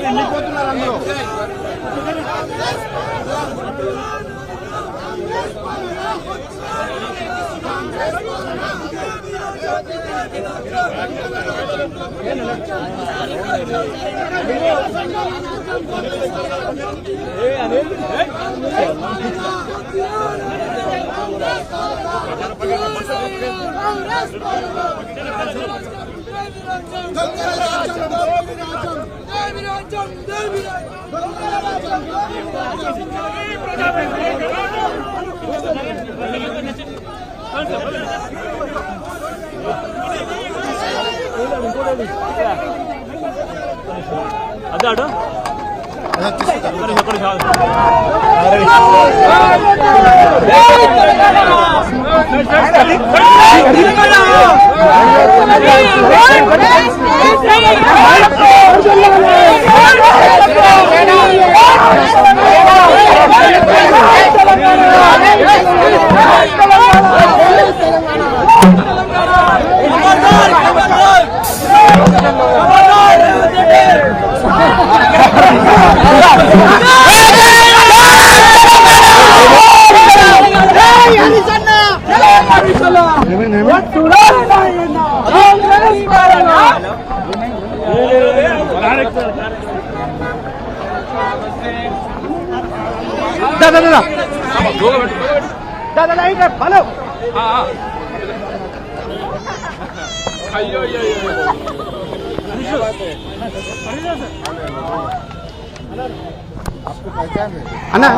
వెళ్ళిపోతున్నారు అందరూ. అదాడు అన్నా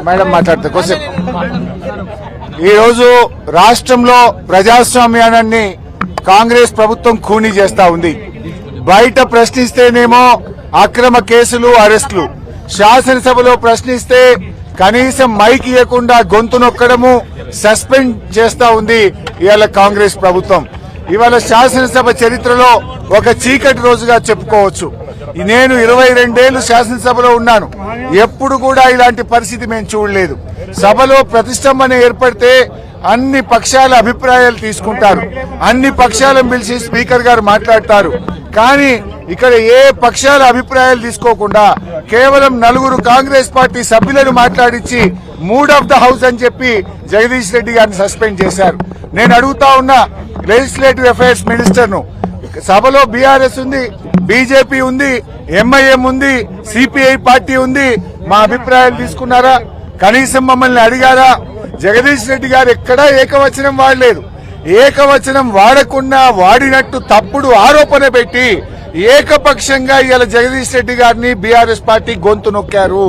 మేడం మాట్లాడితే కొంచెం ఈరోజు రాష్ట్రంలో ప్రజాస్వామ్యాన్ని కాంగ్రెస్ ప్రభుత్వం ఖూనీ చేస్తా ఉంది. బయట ప్రశ్నిస్తేనేమో అక్రమ కేసులు, అరెస్టులు, శాసనసభలో ప్రశ్నిస్తే కనీసం మైక్ ఇవ్వకుండా గొంతు నొక్కడము, సస్పెండ్ చేస్తా ఉంది ఇవాళ కాంగ్రెస్ ప్రభుత్వం. ఇవాళ శాసనసభ చరిత్రలో ఒక చీకటి రోజుగా చెప్పుకోవచ్చు. నేను 22 ఏళ్లు శాసనసభలో ఉన్నాను. ఎప్పుడు కూడా ఇలాంటి పరిస్థితి మేము చూడలేదు. సభలో ప్రతిష్టంభన ఏర్పడితే అన్ని పక్షాల అభిప్రాయాలు తీసుకుంటారు, అన్ని పక్షాలను పిలిచి స్పీకర్ గారు మాట్లాడతారు. కానీ ఇక్కడ ఏ పక్షాల అభిప్రాయాలు తీసుకోకుండా కేవలం 4 కాంగ్రెస్ పార్టీ సభ్యులను మాట్లాడించి మూడ్ ఆఫ్ ద హౌస్ అని చెప్పి జగదీష్ రెడ్డి గారిని సస్పెండ్ చేశారు. నేను అడుగుతా ఉన్నా లెజిస్లేటివ్ అఫైర్స్ మినిస్టర్ ను, సభలో బీఆర్ఎస్ ఉంది, బీజేపీ ఉంది, ఎంఐఎం ఉంది, సిపిఐ పార్టీ ఉంది. మా అభిప్రాయాలు తీసుకున్నారా? కనీసం మమ్మల్ని అడిగారా? జగదీష్ రెడ్డి గారు ఎక్కడా ఏకవచనం వాడలేదు. ఏకవచనం వాడకుండా వాడినట్టు తప్పుడు ఆరోపణ పెట్టి ఏకపక్షంగా ఇవాళ జగదీష్ రెడ్డి గారిని బీఆర్ఎస్ పార్టీ గొంతు నొక్కారు.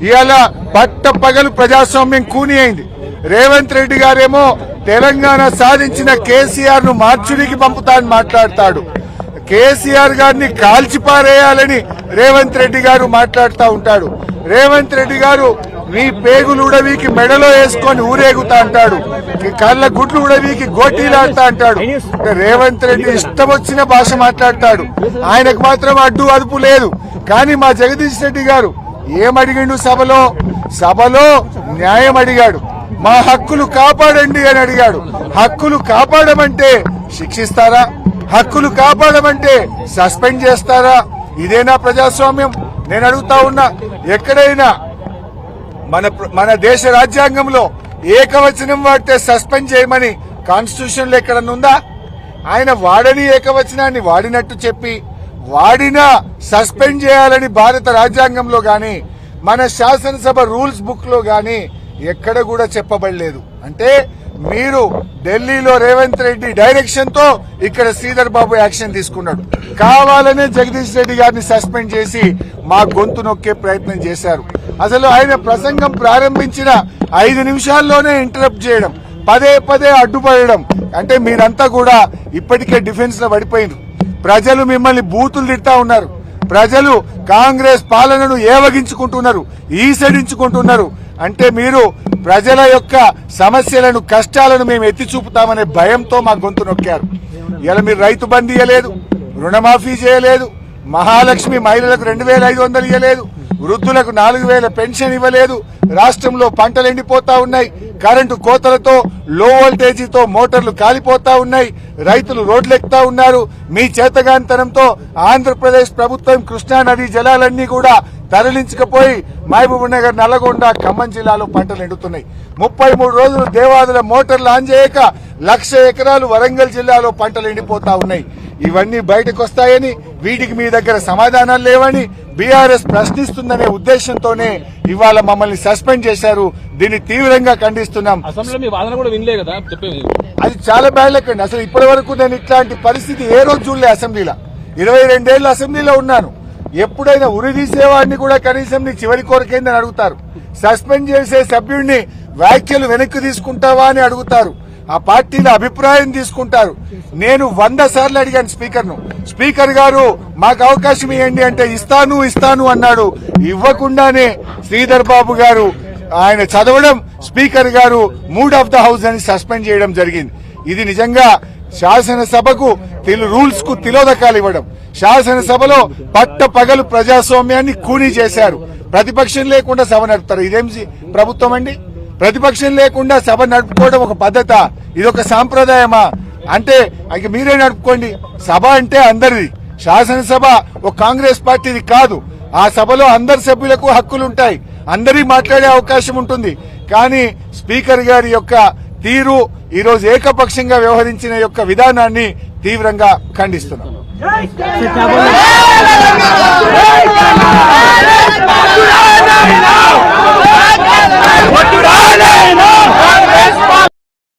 ఇవాళ పట్టపగలు ప్రజాస్వామ్యం కూని అయింది. రేవంత్ రెడ్డి గారేమో తెలంగాణ సాధించిన కేసీఆర్ ను మార్చుడికి పంపుతానని మాట్లాడతాడు. కేసీఆర్ గారిని కాల్చిపారేయాలని రేవంత్ రెడ్డి గారు మాట్లాడుతూ ఉంటాడు. రేవంత్ రెడ్డి గారు నీ పేగులు ఉడవీకి మెడలో వేసుకొని ఊరేగుతా అంటాడు, కళ్ళ గుడ్లు ఉడవీకి గోటీలాడుతా అంటాడు. రేవంత్ రెడ్డి ఇష్టం వచ్చిన భాష మాట్లాడతాడు. ఆయనకు మాత్రం అడ్డు అదుపు లేదు. కానీ మా జగదీష్ రెడ్డి గారు ఏమడిగిండు? సభలో న్యాయం అడిగాడు. మా హక్కులు కాపాడండి అని అడిగాడు. హక్కులు కాపాడమంటే శిక్షిస్తారా? హక్కులు కాపాడమంటే సస్పెండ్ చేస్తారా? ఇదేనా ప్రజాస్వామ్యం? నేను అడుగుతా ఉన్నా, ఎక్కడైనా మన దేశ రాజ్యాంగంలో ఏకవచనం వాడితే సస్పెండ్ చేయమని కాన్స్టిట్యూషన్ లో ఎక్కడనుందా? ఆయన వాడని ఏకవచనాన్ని వాడినట్టు చెప్పి వాడినా సస్పెండ్ చేయాలని భారత రాజ్యాంగంలో గాని మన శాసనసభ రూల్స్ బుక్ లో గాని ఎక్కడ కూడా చెప్పబడలేదు. అంటే మీరు ఢిల్లీలో రేవంత్ రెడ్డి డైరెక్షన్ తో ఇక్కడ శ్రీధర్ బాబు యాక్షన్ తీసుకున్నాడు. కావాలనే జగదీష్ రెడ్డి గారిని సస్పెండ్ చేసి మా గొంతు నొక్కే ప్రయత్నం చేశారు. అసలు ఆయన ప్రసంగం ప్రారంభించిన 5 నిమిషాల్లోనే ఇంటరప్ట్ చేయడం, పదే అడ్డుపడడం. అంటే మీరంతా కూడా ఇప్పటికే డిఫెన్స్ లో పడిపోయినారు. ప్రజలు మిమ్మల్ని బూతులు తిడతా ఉన్నారు. ప్రజలు కాంగ్రెస్ పాలనను ఏవగించుకుంటున్నారు, ఈసడించుకుంటున్నారు. అంటే మీరు ప్రజల యొక్క సమస్యలను, కష్టాలను మేము ఎత్తి చూపుతామనే భయంతో మా గొంతు నొక్కారు. ఇలా మీరు రైతు బంద్ ఇయ్యలేదు, రుణమాఫీ చేయలేదు, మహాలక్ష్మి మహిళలకు 2,500 ఇవ్వలేదు, వృద్ధులకు 4,000 పెన్షన్ ఇవ్వలేదు. రాష్ట్రంలో పంటలు ఎండిపోతా ఉన్నాయి. కరెంటు కోతలతో, లో వోల్టేజీతో మోటార్లు కాలిపోతా ఉన్నాయి. రైతులు రోడ్లెక్కుతా ఉన్నారు. మీ చేతగాంతనంతో ఆంధ్రప్రదేశ్ ప్రభుత్వం కృష్ణా నదీ జలాలన్నీ కూడా తరలించకపోయి మహబూబ్ నగర్, నల్లగొండ, ఖమ్మం జిల్లాలో పంటలు ఎండుతున్నాయి. 33 రోజులు దేవాదుల మోటార్లు ఆన్ చేయక 1,00,000 ఎకరాలు వరంగల్ జిల్లాలో పంటలు ఎండిపోతా ఉన్నాయి. ఇవన్నీ బయటకు వస్తాయని, వీటికి మీ దగ్గర సమాధానాలు లేవని బీఆర్ఎస్ ప్రశ్నిస్తుందనే ఉద్దేశంతోనే ఇవాళ మమ్మల్ని సస్పెండ్ చేశారు. దీన్ని తీవ్రంగా ఖండిస్తున్నాం. అది చాలా బ్యాడ్ లెక్క అండి. అసలు ఇప్పటి వరకు నేను ఇట్లాంటి పరిస్థితి ఏ రోజు చూడలే. అసెంబ్లీలో 22 ఏళ్లు అసెంబ్లీలో ఉన్నాను. ఎప్పుడైనా ఉరి తీసేవాడిని కూడా కనీసం నీ చివరి కోరికేందని అడుగుతారు. సస్పెండ్ చేసే సభ్యుడిని వ్యాఖ్యలు వెనక్కి తీసుకుంటావా అని అడుగుతారు. ఆ పార్టీల అభిప్రాయం తీసుకుంటారు. నేను 100 సార్లు అడిగాను స్పీకర్ను. స్పీకర్ గారు మాకు అవకాశం ఇవ్వండి అంటే ఇస్తాను అన్నాడు. ఇవ్వకుండానే శ్రీధర్ బాబు గారు ఆయన చదవడం, స్పీకర్ గారు మూడ్ ఆఫ్ ద హౌస్ అని సస్పెండ్ చేయడం జరిగింది. ఇది నిజంగా శాసనసభకు రూల్స్ కు తిలోదకాలు ఇవ్వడం. శాసనసభలో పట్టపగలు ప్రజాస్వామ్యాన్ని కూనీ చేశారు. ప్రతిపక్షం లేకుండా సభ నడుపుతారు. ఇదేం ప్రభుత్వం అండి? ప్రతిపక్షం లేకుండా సభ నడుపుకోవడం ఒక పద్ధత? ఇదొక సాంప్రదాయమా? అంటే ఇక మీరే నడుపుకోండి. సభ అంటే అందరిది. శాసనసభ ఒక కాంగ్రెస్ పార్టీది కాదు. ఆ సభలో అందరి సభ్యులకు హక్కులుంటాయి, అందరి మాట్లాడే అవకాశం ఉంటుంది. కానీ స్పీకర్ గారి యొక్క తీరు, ఈరోజు ఏకపక్షంగా వ్యవహరించిన యొక్క విధానాన్ని తీవ్రంగా ఖండిస్తున్నాం.